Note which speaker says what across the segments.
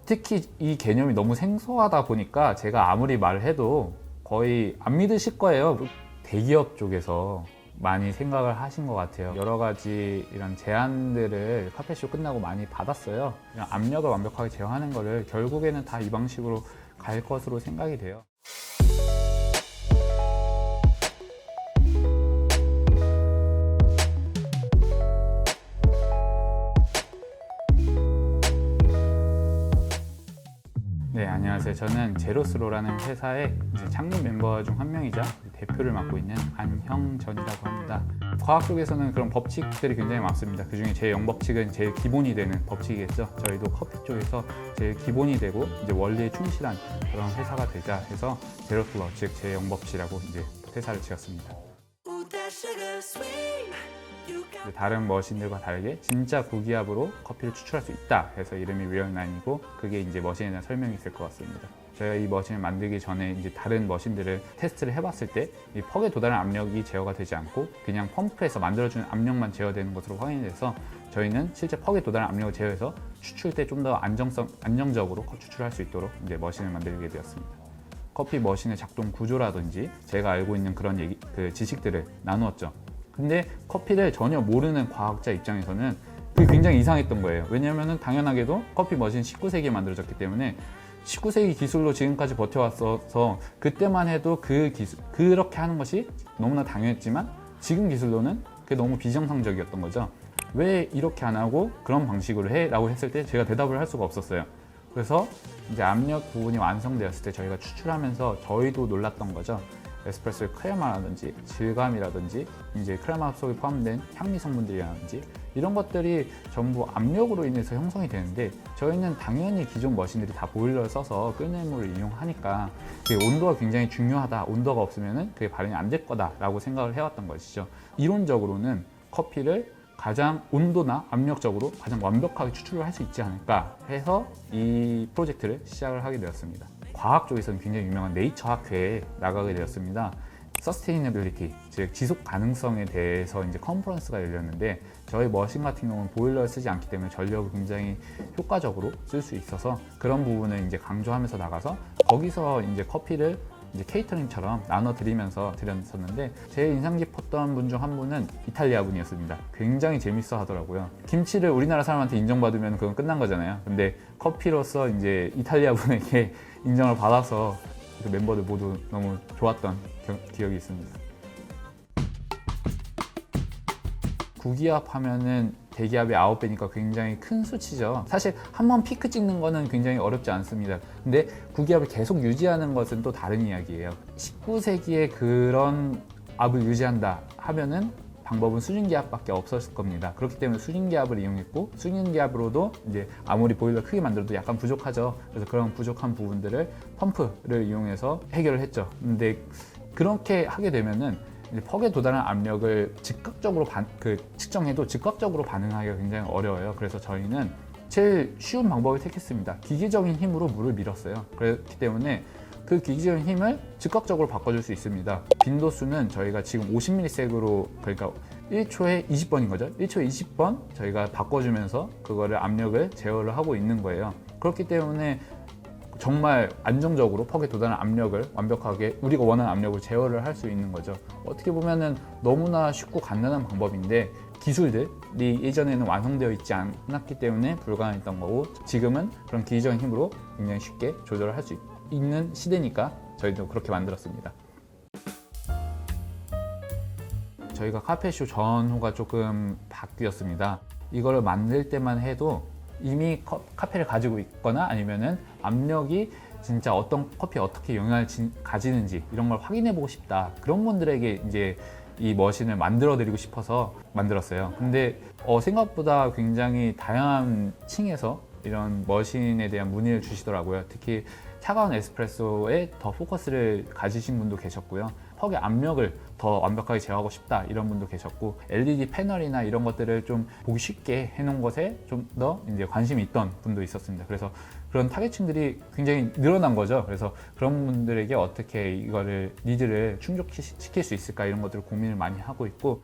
Speaker 1: 특히 이 개념이 너무 생소하다 보니까 제가 아무리 말을 해도 거의 안 믿으실 거예요. 대기업 쪽에서 많이 생각을 하신 것 같아요. 여러 가지 이런 제안들을 카페쇼 끝나고 많이 받았어요. 그냥 압력을 완벽하게 제어하는 거를 결국에는 다 이 방식으로 갈 것으로 생각이 돼요. 네, 안녕하세요. 저는 제로스로라는 회사의 창립 멤버 중 한 명이자 대표를 맡고 있는 안형전이라고 합니다. 과학 쪽에서는 그런 법칙들이 굉장히 많습니다. 그 중에 제0법칙은 제일 기본이 되는 법칙이겠죠. 저희도 커피 쪽에서 제일 기본이 되고 이제 원리에 충실한 그런 회사가 되자 해서 제로스로, 즉 제0법칙이라고 이제 회사를 지었습니다. 다른 머신들과 다르게 진짜 고기압으로 커피를 추출할 수 있다 해서 이름이 리얼9이고, 그게 이제 머신에 대한 설명이 있을 것 같습니다. 저희가 이 머신을 만들기 전에 이제 다른 머신들을 테스트를 해봤을 때 이 퍽에 도달한 압력이 제어가 되지 않고 그냥 펌프에서 만들어주는 압력만 제어되는 것으로 확인이 돼서 저희는 실제 퍽에 도달한 압력을 제어해서 추출 때 좀 더 안정적으로 추출할 수 있도록 이제 머신을 만들게 되었습니다. 커피 머신의 작동 구조라든지 제가 알고 있는 그런 그 지식들을 나누었죠. 근데 커피를 전혀 모르는 과학자 입장에서는 그게 굉장히 이상했던 거예요. 왜냐하면 당연하게도 커피 머신 19세기에 만들어졌기 때문에 19세기 기술로 지금까지 버텨왔어서 그때만 해도 그렇게 하는 것이 너무나 당연했지만 지금 기술로는 그게 너무 비정상적이었던 거죠. 왜 이렇게 안 하고 그런 방식으로 해? 라고 했을 때 제가 대답을 할 수가 없었어요. 그래서 이제 압력 부분이 완성되었을 때 저희가 추출하면서 저희도 놀랐던 거죠. 에스프레소의 크레마라든지 질감이라든지 이제 크레마 속에 포함된 향미 성분들이라든지 이런 것들이 전부 압력으로 인해서 형성이 되는데, 저희는 당연히 기존 머신들이 다 보일러를 써서 끓는 물을 이용하니까 온도가 굉장히 중요하다, 온도가 없으면 그게 발현이 안 될 거다라고 생각을 해왔던 것이죠. 이론적으로는 커피를 가장 온도나 압력적으로 가장 완벽하게 추출을 할 수 있지 않을까 해서 이 프로젝트를 시작을 하게 되었습니다. 과학 쪽에서는 굉장히 유명한 네이처 학회에 나가게 되었습니다. 서스테이너빌리티, 즉 지속 가능성에 대해서 이제 컨퍼런스가 열렸는데, 저희 머신 같은 경우는 보일러를 쓰지 않기 때문에 전력을 굉장히 효과적으로 쓸 수 있어서 그런 부분을 이제 강조하면서 나가서 거기서 이제 커피를 이제 케이터링처럼 나눠드리면서 드렸었는데, 제일 인상 깊었던 분 중 한 분은 이탈리아 분이었습니다. 굉장히 재밌어 하더라고요. 김치를 우리나라 사람한테 인정받으면 그건 끝난 거잖아요. 근데 커피로서 이제 이탈리아 분에게 인정을 받아서 그 멤버들 모두 너무 좋았던 기억이 있습니다. 구기압 하면은 대기압의 9배니까 굉장히 큰 수치죠. 사실 한번 피크 찍는 거는 굉장히 어렵지 않습니다. 근데 구기압을 계속 유지하는 것은 또 다른 이야기예요. 19세기에 그런 압을 유지한다 하면은 방법은 수증기압밖에 없었을 겁니다. 그렇기 때문에 수증기압을 이용했고, 수증기압으로도 이제 아무리 보일러 크게 만들어도 약간 부족하죠. 그래서 그런 부족한 부분들을 펌프를 이용해서 해결을 했죠. 근데 그렇게 하게 되면은 퍽에 도달한 압력을 즉각적으로 측정해도 즉각적으로 반응하기가 굉장히 어려워요. 그래서 저희는 제일 쉬운 방법을 택했습니다. 기계적인 힘으로 물을 밀었어요. 그렇기 때문에 그 기계적인 힘을 즉각적으로 바꿔줄 수 있습니다. 빈도수는 저희가 지금 50ms으로, 그러니까 1초에 20번인 거죠. 1초에 20번 저희가 바꿔주면서 그거를 압력을 제어를 하고 있는 거예요. 그렇기 때문에 정말 안정적으로 퍽에 도달한 압력을 완벽하게 우리가 원하는 압력을 제어를 할 수 있는 거죠. 어떻게 보면은 너무나 쉽고 간단한 방법인데 기술들이 예전에는 완성되어 있지 않았기 때문에 불가능했던 거고, 지금은 그런 기계적인 힘으로 굉장히 쉽게 조절을 할 수 있는 시대니까 저희도 그렇게 만들었습니다. 저희가 카페쇼 전후가 조금 바뀌었습니다. 이거를 만들 때만 해도 이미 카페를 가지고 있거나 아니면은 압력이 진짜 어떤 커피에 어떻게 영향을 가지는지 이런 걸 확인해 보고 싶다, 그런 분들에게 이제 이 머신을 만들어 드리고 싶어서 만들었어요. 근데 생각보다 굉장히 다양한 층에서 이런 머신에 대한 문의를 주시더라고요. 특히 차가운 에스프레소에 더 포커스를 가지신 분도 계셨고요. 퍽의 압력을 더 완벽하게 제어하고 싶다, 이런 분도 계셨고, LED 패널이나 이런 것들을 좀 보기 쉽게 해놓은 것에 좀 더 이제 관심이 있던 분도 있었습니다. 그래서 그런 타겟층들이 굉장히 늘어난 거죠. 그래서 그런 분들에게 어떻게 이거를 니드를 충족시킬 수 있을까, 이런 것들을 고민을 많이 하고 있고,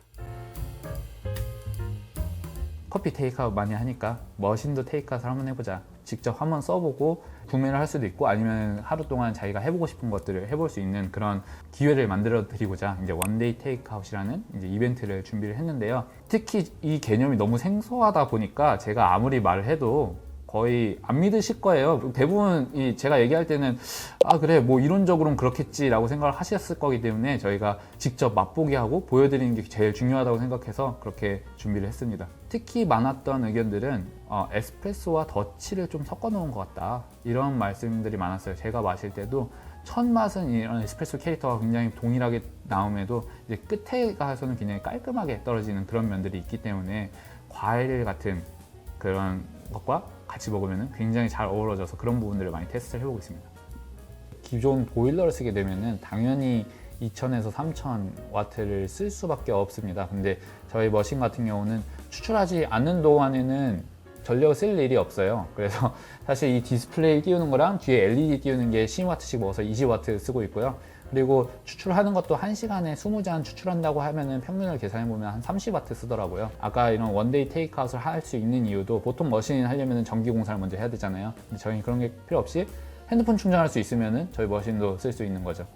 Speaker 1: 커피 테이크아웃 많이 하니까 머신도 테이크아웃을 한번 해보자. 직접 한번 써보고 구매를 할 수도 있고 아니면 하루 동안 자기가 해보고 싶은 것들을 해볼 수 있는 그런 기회를 만들어 드리고자 이제 원데이 테이크아웃이라는 이제 이벤트를 준비를 했는데요. 특히 이 개념이 너무 생소하다 보니까 제가 아무리 말을 해도 거의 안 믿으실 거예요. 대부분 제가 얘기할 때는 아 그래 뭐 이론적으로는 그렇겠지 라고 생각을 하셨을 거기 때문에 저희가 직접 맛보게 하고 보여드리는 게 제일 중요하다고 생각해서 그렇게 준비를 했습니다. 특히 많았던 의견들은 에스프레소와 더치를 좀 섞어 놓은 것 같다 이런 말씀들이 많았어요. 제가 마실 때도 첫 맛은 이런 에스프레소 캐릭터가 굉장히 동일하게 나옴에도 이제 끝에 가서는 굉장히 깔끔하게 떨어지는 그런 면들이 있기 때문에 과일 같은 그런 것과 같이 먹으면 굉장히 잘 어우러져서 그런 부분들을 많이 테스트를 해보고 있습니다. 기존 보일러를 쓰게 되면 당연히 2000에서 3000와트를 쓸 수밖에 없습니다. 근데 저희 머신 같은 경우는 추출하지 않는 동안에는 전력을 쓸 일이 없어요. 그래서 사실 이 디스플레이 띄우는 거랑 뒤에 LED 띄우는 게 10W씩 먹어서 20W 쓰고 있고요. 그리고 추출하는 것도 1시간에 20잔 추출한다고 하면은 평균을 계산해보면 한 30W 쓰더라고요. 아까 이런 원데이 테이크아웃을 할 수 있는 이유도 보통 머신 하려면 전기 공사를 먼저 해야 되잖아요. 근데 저희는 그런 게 필요 없이 핸드폰 충전할 수 있으면은 저희 머신도 쓸 수 있는 거죠.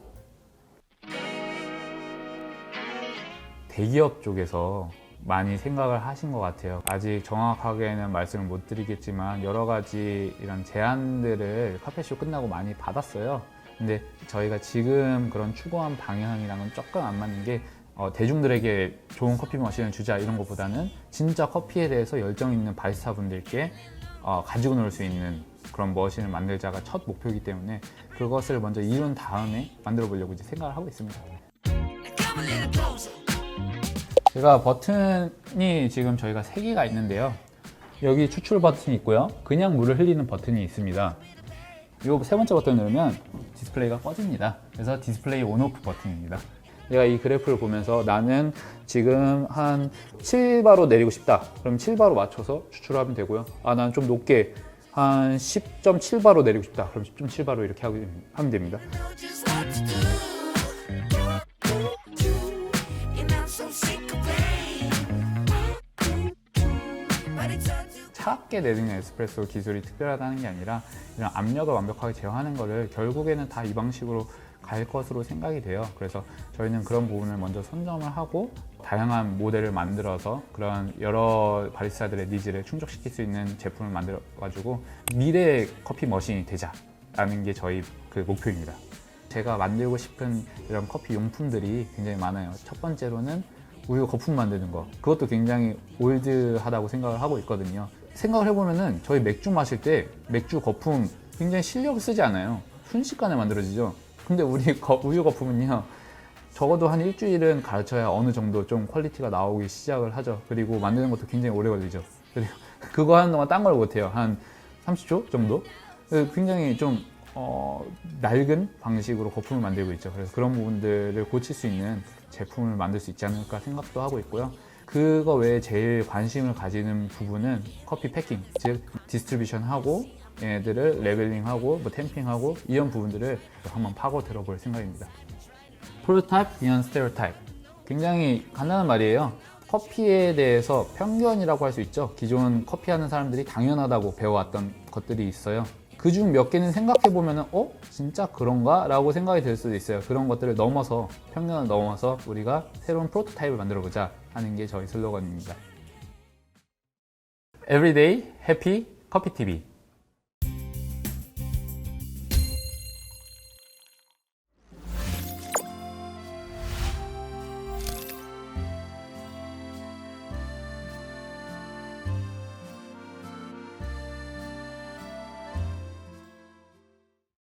Speaker 1: 대기업 쪽에서 많이 생각을 하신 것 같아요. 아직 정확하게는 말씀을 못 드리겠지만 여러 가지 이런 제안들을 카페쇼 끝나고 많이 받았어요. 근데 저희가 지금 그런 추구한 방향이랑은 조금 안 맞는 게 대중들에게 좋은 커피 머신을 주자 이런 것보다는 진짜 커피에 대해서 열정 있는 바리스타 분들께 가지고 놀 수 있는 그런 머신을 만들자가 첫 목표이기 때문에 그것을 먼저 이룬 다음에 만들어 보려고 이제 생각을 하고 있습니다. 제가 버튼이 지금 저희가 3개가 있는데요. 여기 추출 버튼이 있고요. 그냥 물을 흘리는 버튼이 있습니다. 이 3번째 버튼을 누르면 디스플레이가 꺼집니다. 그래서 디스플레이 온오프 버튼입니다. 내가 이 그래프를 보면서 나는 지금 한 7바로 내리고 싶다. 그럼 7바로 맞춰서 추출하면 되고요. 난 좀 높게 한 10.7바로 내리고 싶다. 그럼 10.7바로 이렇게 하면 됩니다. 차갑게 내리는 에스프레소 기술이 특별하다는 게 아니라 이런 압력을 완벽하게 제어하는 거를 결국에는 다 이 방식으로 갈 것으로 생각이 돼요. 그래서 저희는 그런 부분을 먼저 선점을 하고 다양한 모델을 만들어서 그런 여러 바리스타들의 니즈를 충족시킬 수 있는 제품을 만들어 가지고 미래의 커피 머신이 되자라는 게 저희 그 목표입니다. 제가 만들고 싶은 이런 커피 용품들이 굉장히 많아요. 첫 번째로는 우유 거품 만드는 거, 그것도 굉장히 올드하다고 생각을 하고 있거든요. 생각을 해보면은 저희 맥주 마실 때 맥주 거품 굉장히 실력을 쓰지 않아요. 순식간에 만들어지죠. 근데 우리 우유 거품은요, 적어도 한 일주일은 가르쳐야 어느 정도 좀 퀄리티가 나오기 시작을 하죠. 그리고 만드는 것도 굉장히 오래 걸리죠. 그리고 그거 하는 동안 딴 걸 못해요. 한 30초 정도? 굉장히 좀 낡은 방식으로 거품을 만들고 있죠. 그래서 그런 부분들을 고칠 수 있는 제품을 만들 수 있지 않을까 생각도 하고 있고요. 그거 외에 제일 관심을 가지는 부분은 커피 패킹, 즉 디스트리뷰션하고 얘네들을 레벨링하고 뭐 템핑하고 이런 부분들을 한번 파고 들어볼 생각입니다. 프로토타입, 비욘드 스테레오타입. 굉장히 간단한 말이에요. 커피에 대해서 편견이라고 할 수 있죠. 기존 커피하는 사람들이 당연하다고 배워왔던 것들이 있어요. 그중 몇 개는 생각해보면 진짜 그런가? 라고 생각이 들 수도 있어요. 그런 것들을 넘어서, 편견을 넘어서 우리가 새로운 프로토타입을 만들어보자 하는 게 저희 슬로건입니다. Everyday Happy Coffee TV.